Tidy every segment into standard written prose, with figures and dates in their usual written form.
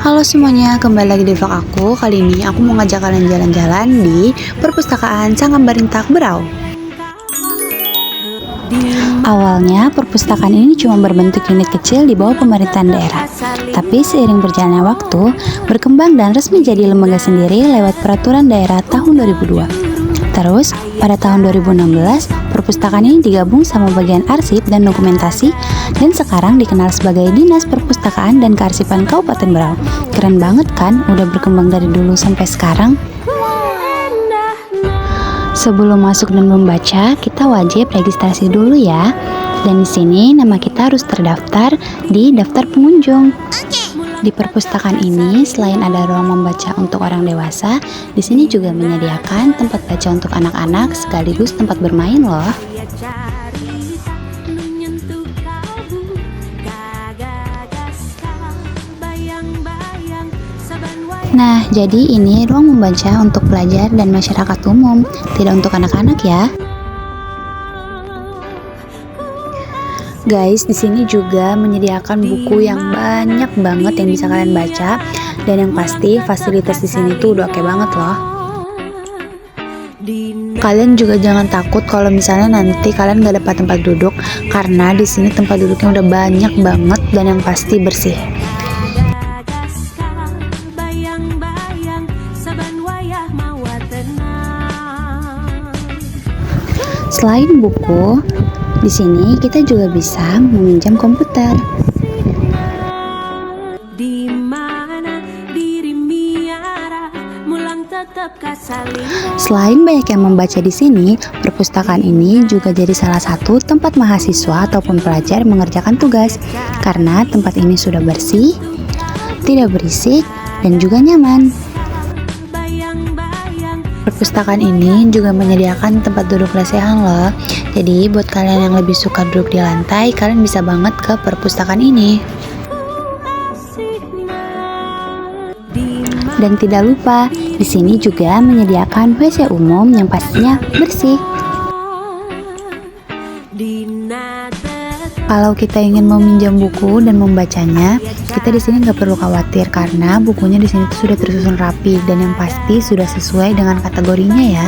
Halo semuanya, kembali lagi di vlog aku. Kali ini aku mau ngajak kalian jalan-jalan di Perpustakaan Sanggambarintak Berau. Awalnya perpustakaan ini cuma berbentuk unit kecil di bawah pemerintahan daerah. Tapi seiring berjalannya waktu, berkembang dan resmi jadi lembaga sendiri lewat peraturan daerah tahun 2002. Terus, pada tahun 2016, perpustakaan ini digabung sama bagian arsip dan dokumentasi dan sekarang dikenal sebagai Dinas Perpustakaan dan Kearsipan Kabupaten Berau. Keren banget kan, udah berkembang dari dulu sampai sekarang. Sebelum masuk dan membaca, kita wajib registrasi dulu ya. Dan di sini nama kita harus terdaftar di daftar pengunjung. Di perpustakaan ini, selain ada ruang membaca untuk orang dewasa, di sini juga menyediakan tempat baca untuk anak-anak sekaligus tempat bermain loh. Nah, jadi ini ruang membaca untuk pelajar dan masyarakat umum, tidak untuk anak-anak ya. Guys, di sini juga menyediakan buku yang banyak banget yang bisa kalian baca, dan yang pasti fasilitas di sini tuh udah oke banget loh. Kalian juga jangan takut kalau misalnya nanti kalian gak dapat tempat duduk, karena di sini tempat duduknya udah banyak banget dan yang pasti bersih. Selain buku, di sini kita juga bisa meminjam komputer. Selain banyak yang membaca di sini, perpustakaan ini juga jadi salah satu tempat mahasiswa ataupun pelajar mengerjakan tugas karena tempat ini sudah bersih, tidak berisik, dan juga nyaman. Perpustakaan ini juga menyediakan tempat duduk lesehan loh. Jadi buat kalian yang lebih suka duduk di lantai, kalian bisa banget ke perpustakaan ini. Dan tidak lupa, di sini juga menyediakan WC umum yang pastinya bersih. Kalau kita ingin meminjam buku dan membacanya, kita di sini nggak perlu khawatir karena bukunya di sini tuh sudah tersusun rapi dan yang pasti sudah sesuai dengan kategorinya ya.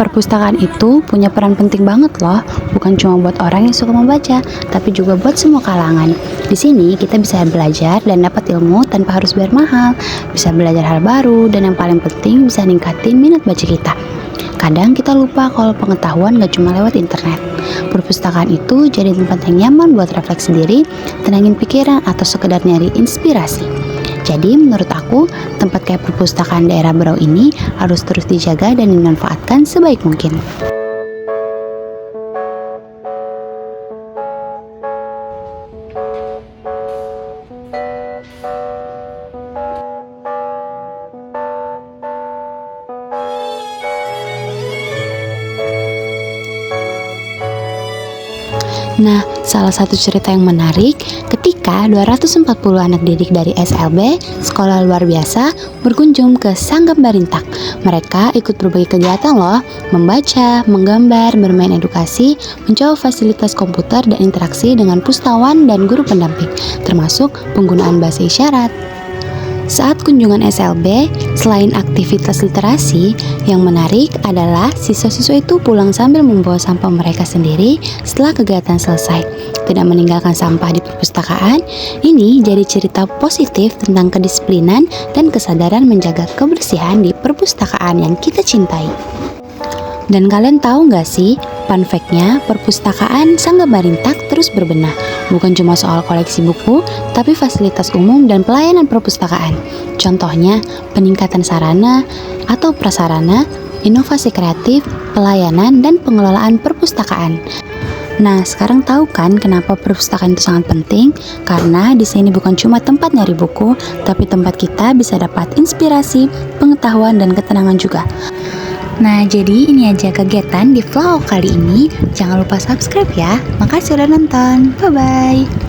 Perpustakaan itu punya peran penting banget loh, bukan cuma buat orang yang suka membaca, tapi juga buat semua kalangan. Di sini kita bisa belajar dan dapat ilmu tanpa harus bayar mahal, bisa belajar hal baru, dan yang paling penting bisa ningkatin minat baca kita. Kadang kita lupa kalau pengetahuan gak cuma lewat internet. Perpustakaan itu jadi tempat yang nyaman buat refleksi diri, tenangin pikiran, atau sekedar nyari inspirasi. Jadi menurut aku, tempat kayak perpustakaan daerah Berau ini harus terus dijaga dan dimanfaatkan sebaik mungkin. Nah, salah satu cerita yang menarik ketika 240 anak didik dari SLB, Sekolah Luar Biasa, berkunjung ke Sanggambarintak. Mereka ikut berbagai kegiatan loh, membaca, menggambar, bermain edukasi, mencoba fasilitas komputer dan interaksi dengan pustawan dan guru pendamping, termasuk penggunaan bahasa isyarat. Saat kunjungan SLB, selain aktivitas literasi, yang menarik adalah siswa-siswa itu pulang sambil membawa sampah mereka sendiri setelah kegiatan selesai. Tidak meninggalkan sampah di perpustakaan, ini jadi cerita positif tentang kedisiplinan dan kesadaran menjaga kebersihan di perpustakaan yang kita cintai. Dan kalian tahu nggak sih, fun fact-nya, perpustakaan Sanggambarintak terus berbenah. Bukan cuma soal koleksi buku, tapi fasilitas umum dan pelayanan perpustakaan. Contohnya, peningkatan sarana atau prasarana, inovasi kreatif, pelayanan, dan pengelolaan perpustakaan. Nah, sekarang tahu kan kenapa perpustakaan itu sangat penting? Karena di sini bukan cuma tempat nyari buku, tapi tempat kita bisa dapat inspirasi, pengetahuan, dan ketenangan juga. Nah, jadi ini aja kegiatan di vlog kali ini. Jangan lupa subscribe ya. Makasih udah nonton. Bye-bye.